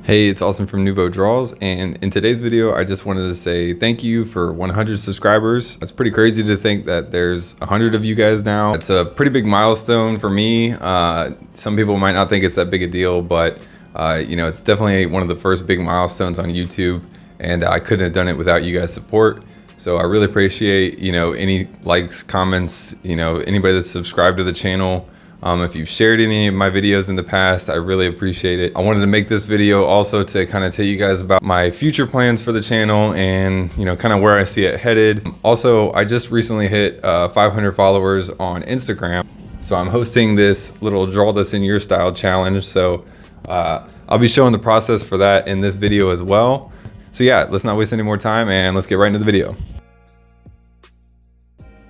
Hey, it's Austin from Monroe Draws, and in today's video, I just wanted to say thank you for 100 subscribers. It's pretty crazy to think that there's 100 of you guys now. It's a pretty big milestone for me. Some people might not think it's that big a deal, but it's definitely one of the first big milestones on YouTube, and I couldn't have done it without you guys' support. So I really appreciate, any likes, comments, anybody that's subscribed to the channel. If you've shared any of my videos in the past, I really appreciate it. I wanted to make this video also to kind of tell you guys about my future plans for the channel and, kind of where I see it headed. Also, I just recently hit 500 followers on Instagram. So I'm hosting this little draw this in your style challenge. So I'll be showing the process for that in this video as well. So yeah, let's not waste any more time and let's get right into the video.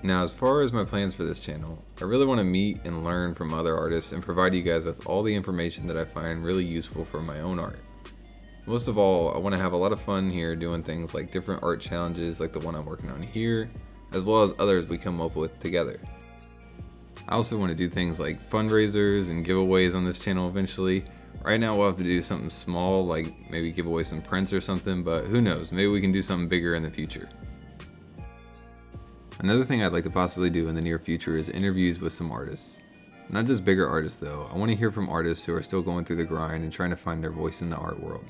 Now, as far as my plans for this channel, I really want to meet and learn from other artists and provide you guys with all the information that I find really useful for my own art. Most of all, I want to have a lot of fun here doing things like different art challenges like the one I'm working on here, as well as others we come up with together. I also want to do things like fundraisers and giveaways on this channel eventually. Right now we'll have to do something small, like maybe give away some prints or something, but who knows, maybe we can do something bigger in the future. Another thing I'd like to possibly do in the near future is interviews with some artists. Not just bigger artists though, I want to hear from artists who are still going through the grind and trying to find their voice in the art world.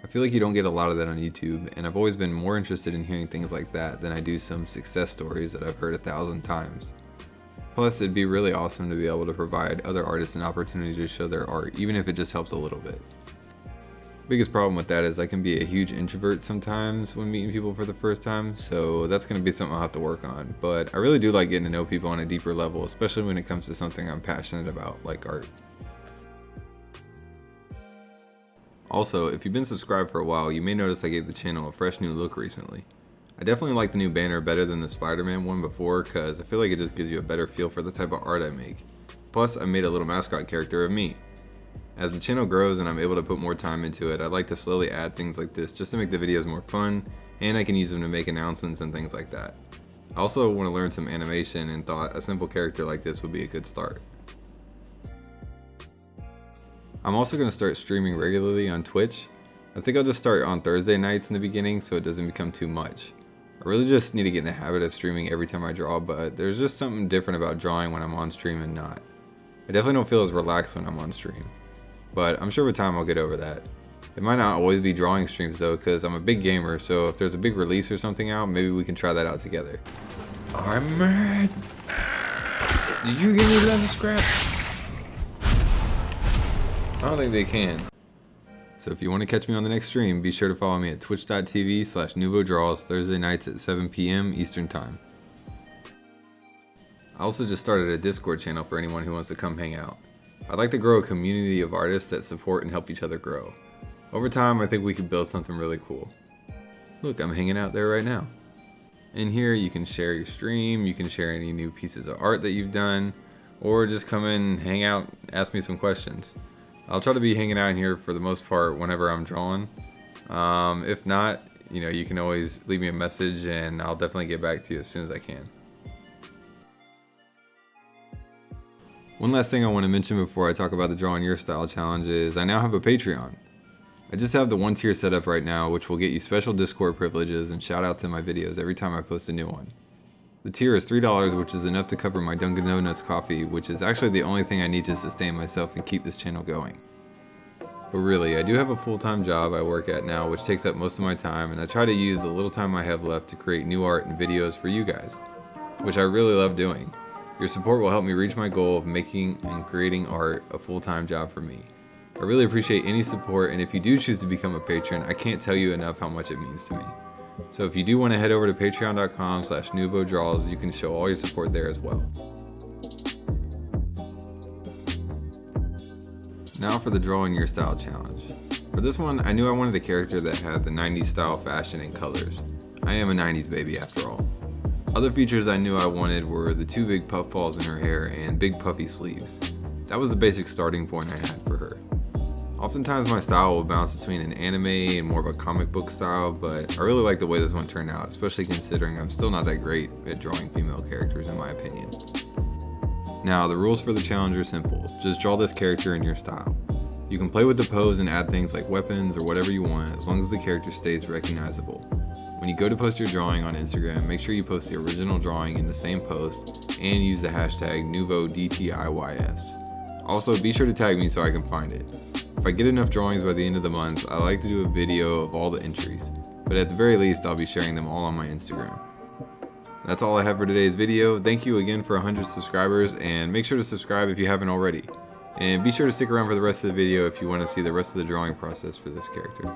I feel like you don't get a lot of that on YouTube, and I've always been more interested in hearing things like that than I do some success stories that I've heard 1,000 times. Plus, it'd be really awesome to be able to provide other artists an opportunity to show their art, even if it just helps a little bit. Biggest problem with that is I can be a huge introvert sometimes when meeting people for the first time, so that's going to be something I'll have to work on. But I really do like getting to know people on a deeper level, especially when it comes to something I'm passionate about, like art. Also, if you've been subscribed for a while, you may notice I gave the channel a fresh new look recently. I definitely like the new banner better than the Spider-Man one before, because I feel like it just gives you a better feel for the type of art I make. Plus, I made a little mascot character of me. As the channel grows and I'm able to put more time into it, I'd like to slowly add things like this just to make the videos more fun, and I can use them to make announcements and things like that. I also want to learn some animation and thought a simple character like this would be a good start. I'm also going to start streaming regularly on Twitch. I think I'll just start on Thursday nights in the beginning so it doesn't become too much. I really just need to get in the habit of streaming every time I draw, but there's just something different about drawing when I'm on stream and not. I definitely don't feel as relaxed when I'm on stream. But I'm sure with time I'll get over that. It might not always be drawing streams though, because I'm a big gamer, so if there's a big release or something out, maybe we can try that out together. I'm mad. Did you give me 11 scraps? I don't think they can. So if you want to catch me on the next stream, be sure to follow me at twitch.tv/NuvoDraws Thursday nights at 7 p.m. Eastern Time. I also just started a Discord channel for anyone who wants to come hang out. I'd like to grow a community of artists that support and help each other grow. Over time, I think we could build something really cool. Look, I'm hanging out there right now. In here, you can share your stream, you can share any new pieces of art that you've done, or just come in, hang out, ask me some questions. I'll try to be hanging out in here for the most part whenever I'm drawing. If not, you can always leave me a message and I'll definitely get back to you as soon as I can. One last thing I want to mention before I talk about the Draw in Your Style challenge is I now have a Patreon. I just have the one tier set up right now, which will get you special Discord privileges and shout out to my videos every time I post a new one. The tier is $3, which is enough to cover my Dunkin' Donuts coffee, which is actually the only thing I need to sustain myself and keep this channel going. But really, I do have a full-time job I work at now, which takes up most of my time, and I try to use the little time I have left to create new art and videos for you guys, which I really love doing. Your support will help me reach my goal of making and creating art a full-time job for me. I really appreciate any support, and if you do choose to become a patron, I can't tell you enough how much it means to me. So if you do want to head over to patreon.com/NuvoDraws, you can show all your support there as well. Now for the Draw in Your Style challenge. For this one, I knew I wanted a character that had the 90s style fashion and colors. I am a 90s baby after all. Other features I knew I wanted were the 2 big puffballs in her hair and big puffy sleeves. That was the basic starting point I had for her. Oftentimes my style will bounce between an anime and more of a comic book style, but I really like the way this one turned out, especially considering I'm still not that great at drawing female characters in my opinion. Now, the rules for the challenge are simple. Just draw this character in your style. You can play with the pose and add things like weapons or whatever you want, as long as the character stays recognizable. When you go to post your drawing on Instagram, make sure you post the original drawing in the same post and use the hashtag Nouveau Dtiys. Also, be sure to tag me so I can find it. If I get enough drawings by the end of the month, I like to do a video of all the entries, but at the very least, I'll be sharing them all on my Instagram. That's all I have for today's video. Thank you again for 100 subscribers, and make sure to subscribe if you haven't already. And be sure to stick around for the rest of the video if you want to see the rest of the drawing process for this character.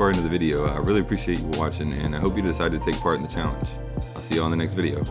far into the video. I really appreciate you watching, and I hope you decide to take part in the challenge. I'll see you on the next video.